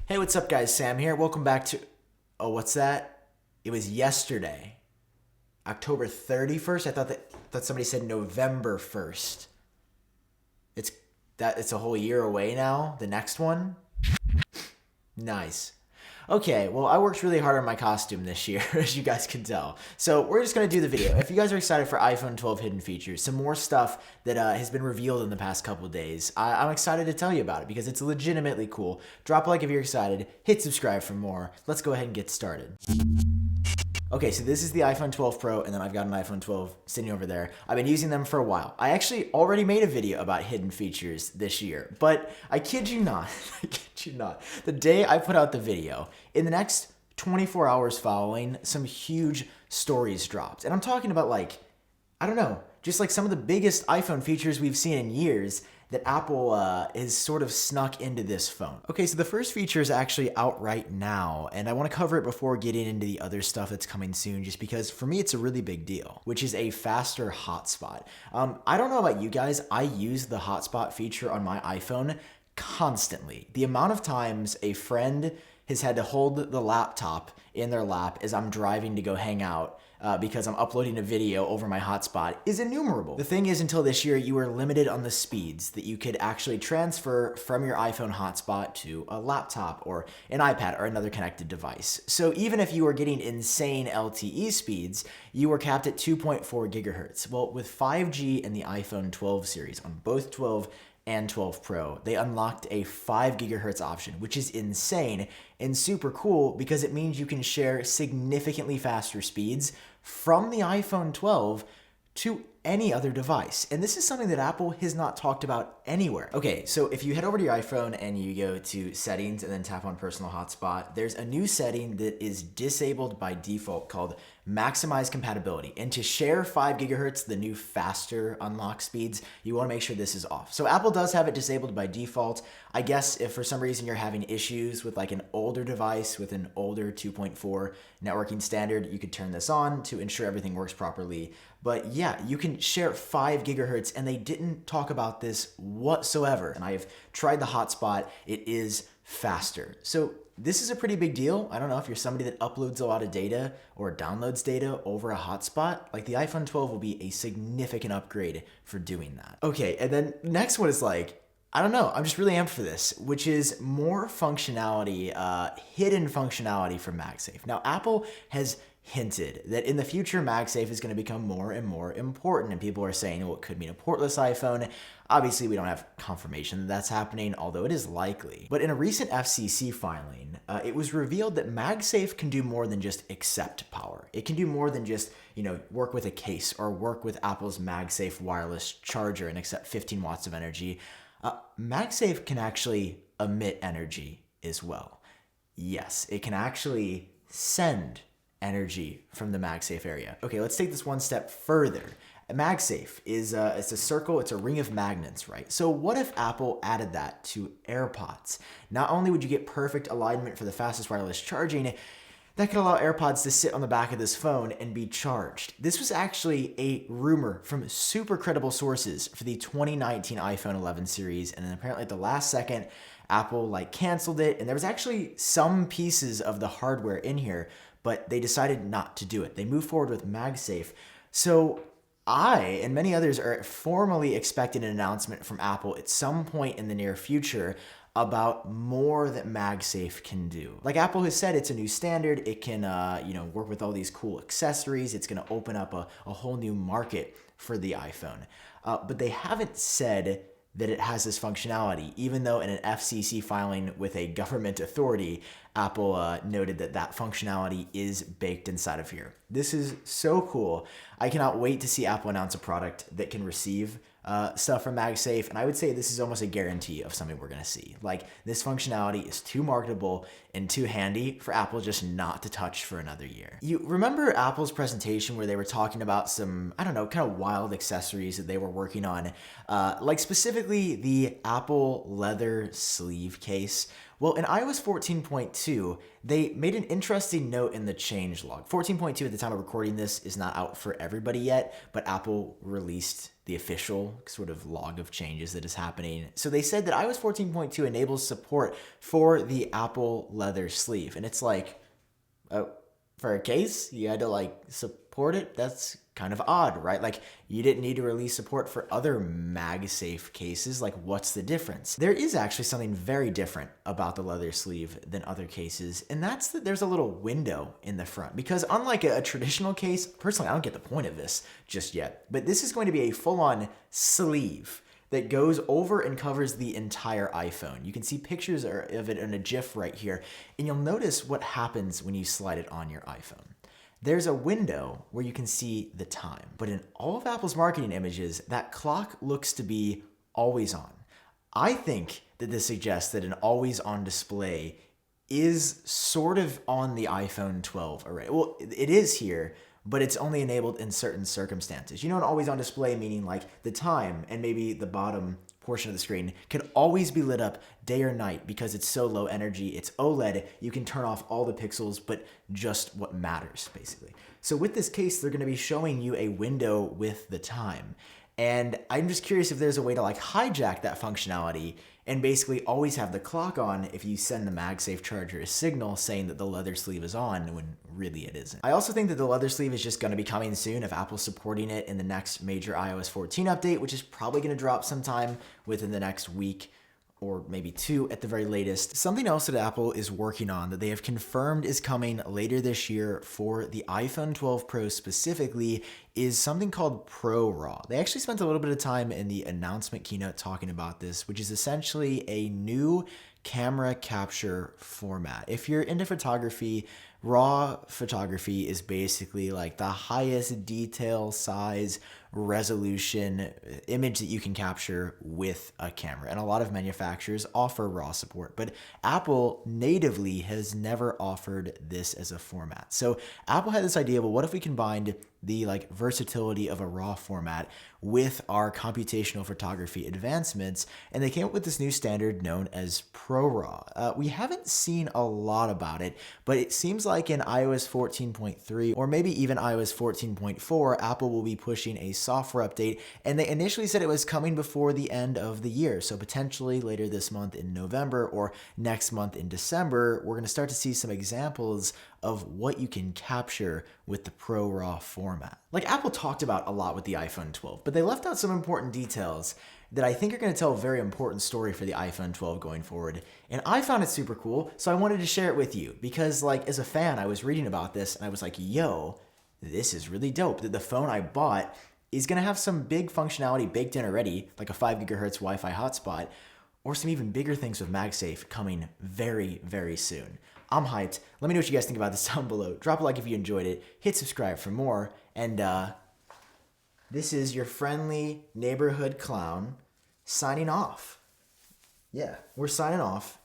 Hey, what's up, guys? Sam here. Welcome back to. Oh, what's that? It was yesterday, October 31st. I thought somebody said November 1st. It's it's a whole year away now. The next one. Nice. Okay, well, I worked really hard on my costume this year, as you guys can tell. So we're just going to do the video. If you guys are excited for iPhone 12 hidden features, some more stuff that has been revealed in the past couple days, I'm excited to tell you about it because it's legitimately cool. Drop a like if you're excited. Hit subscribe for more. Let's go ahead and get started. Okay, so this is the iPhone 12 Pro, and then I've got an iPhone 12 sitting over there. I've been using them for a while. I actually already made a video about hidden features this year, but I kid you not, I kid you not, the day I put out the video, in the next 24 hours following, some huge stories dropped. And I'm talking about I don't know, just like some of the biggest iPhone features we've seen in years that Apple has sort of snuck into this phone. Okay, so the first feature is actually out right now, and I want to cover it before getting into the other stuff that's coming soon, just because for me it's a really big deal, which is a faster hotspot. I don't know about you guys, I use the hotspot feature on my iPhone constantly. The amount of times a friend has had to hold the laptop in their lap as I'm driving to go hang out because I'm uploading a video over my hotspot is innumerable. The thing is, until this year, you were limited on the speeds that you could actually transfer from your iPhone hotspot to a laptop or an iPad or another connected device. So even if you were getting insane LTE speeds, you were capped at 2.4 gigahertz. Well, with 5G and the iPhone 12 series on both 12 and 12 Pro, they unlocked a 5 gigahertz option, which is insane and super cool because it means you can share significantly faster speeds from the iPhone 12 to any other device. And this is something that Apple has not talked about anywhere. Okay, so if you head over to your iPhone and you go to settings and then tap on personal hotspot, there's a new setting that is disabled by default called maximize compatibility. And to share 5 gigahertz, the new faster unlock speeds, you want to make sure this is off. So Apple does have it disabled by default. I guess if for some reason you're having issues with like an older device with an older 2.4 networking standard, you could turn this on to ensure everything works properly. But yeah, you can share 5 gigahertz, and they didn't talk about this whatsoever. And I have tried the hotspot, it is faster. So this is a pretty big deal. I don't know if you're somebody that uploads a lot of data or downloads data over a hotspot, like the iPhone 12 will be a significant upgrade for doing that. Okay, and then next one is I don't know, I'm just really amped for this, which is more functionality, hidden functionality from MagSafe. Now, Apple has hinted that in the future, MagSafe is going to become more and more important, and people are saying, well, it could mean a portless iPhone. Obviously, we don't have confirmation that that's happening, although it is likely. But in a recent FCC filing, it was revealed that MagSafe can do more than just accept power. It can do more than just, work with a case or work with Apple's MagSafe wireless charger and accept 15 watts of energy. MagSafe can actually emit energy as well. Yes, it can actually send energy from the MagSafe area. Okay, let's take this one step further. MagSafe is it's a circle, it's a ring of magnets, right? So what if Apple added that to AirPods? Not only would you get perfect alignment for the fastest wireless charging, that could allow AirPods to sit on the back of this phone and be charged. This was actually a rumor from super credible sources for the 2019 iPhone 11 series, and then apparently at the last second, Apple canceled it, and there was actually some pieces of the hardware in here, but they decided not to do it. They moved forward with MagSafe. So I and many others are formally expecting an announcement from Apple at some point in the near future about more that MagSafe can do. Like Apple has said, it's a new standard. It can, work with all these cool accessories. It's going to open up a whole new market for the iPhone. But they haven't said that it has this functionality, even though in an FCC filing with a government authority, Apple noted that that functionality is baked inside of here. This is so cool. I cannot wait to see Apple announce a product that can receive stuff from MagSafe, and I would say this is almost a guarantee of something we're going to see. This functionality is too marketable and too handy for Apple just not to touch for another year. You remember Apple's presentation where they were talking about some, kind of wild accessories that they were working on, specifically the Apple leather sleeve case? Well, in iOS 14.2, they made an interesting note in the changelog. 14.2 at the time of recording this is not out for everybody yet, but Apple released the official sort of log of changes that is happening. So they said that iOS 14.2 enables support for the Apple leather sleeve. And it's like, oh, for a case, you had to like support it? That's kind of odd, right? Like you didn't need to release support for other MagSafe cases. Like what's the difference? There is actually something very different about the leather sleeve than other cases, and that's that there's a little window in the front. Because unlike a traditional case, personally, I don't get the point of this just yet, but this is going to be a full-on sleeve that goes over and covers the entire iPhone. You can see pictures of it in a GIF right here, and you'll notice what happens when you slide it on your iPhone. There's a window where you can see the time, but in all of Apple's marketing images, that clock looks to be always on. I think that this suggests that an always on display is sort of on the iPhone 12 already. Well, it is here, but it's only enabled in certain circumstances. You know, an always on display meaning like the time and maybe the bottom portion of the screen can always be lit up day or night because it's so low energy. It's OLED. You can turn off all the pixels, but just what matters, basically. So with this case, they're going to be showing you a window with the time. And I'm just curious if there's a way to like hijack that functionality and basically always have the clock on if you send the MagSafe charger a signal saying that the leather sleeve is on when really it isn't. I also think that the leather sleeve is just going to be coming soon if Apple's supporting it in the next major iOS 14 update, which is probably going to drop sometime within the next week or maybe 2 at the very latest. Something else that Apple is working on that they have confirmed is coming later this year for the iPhone 12 Pro specifically is something called ProRaw. They actually spent a little bit of time in the announcement keynote talking about this, which is essentially a new camera capture format. If you're into photography, RAW photography is basically like the highest detail, size, resolution image that you can capture with a camera. And a lot of manufacturers offer RAW support, but Apple natively has never offered this as a format. So Apple had this idea, well, what if we combined the like versatility of a RAW format with our computational photography advancements, and they came up with this new standard known as ProRaw. We haven't seen a lot about it, but it seems like in iOS 14.3 or maybe even iOS 14.4, Apple will be pushing a software update, and they initially said it was coming before the end of the year, so potentially later this month in November or next month in December, we're going to start to see some examples of what you can capture with the ProRAW format. Like Apple talked about a lot with the iPhone 12, but they left out some important details that I think are going to tell a very important story for the iPhone 12 going forward. And I found it super cool, so I wanted to share it with you because like as a fan, I was reading about this and I was like, yo, this is really dope that the phone I bought is going to have some big functionality baked in already, like a 5 gigahertz Wi-Fi hotspot, or some even bigger things with MagSafe coming very, very soon. I'm hyped. Let me know what you guys think about this down below. Drop a like if you enjoyed it. Hit subscribe for more. And this is your friendly neighborhood clown signing off. Yeah, we're signing off.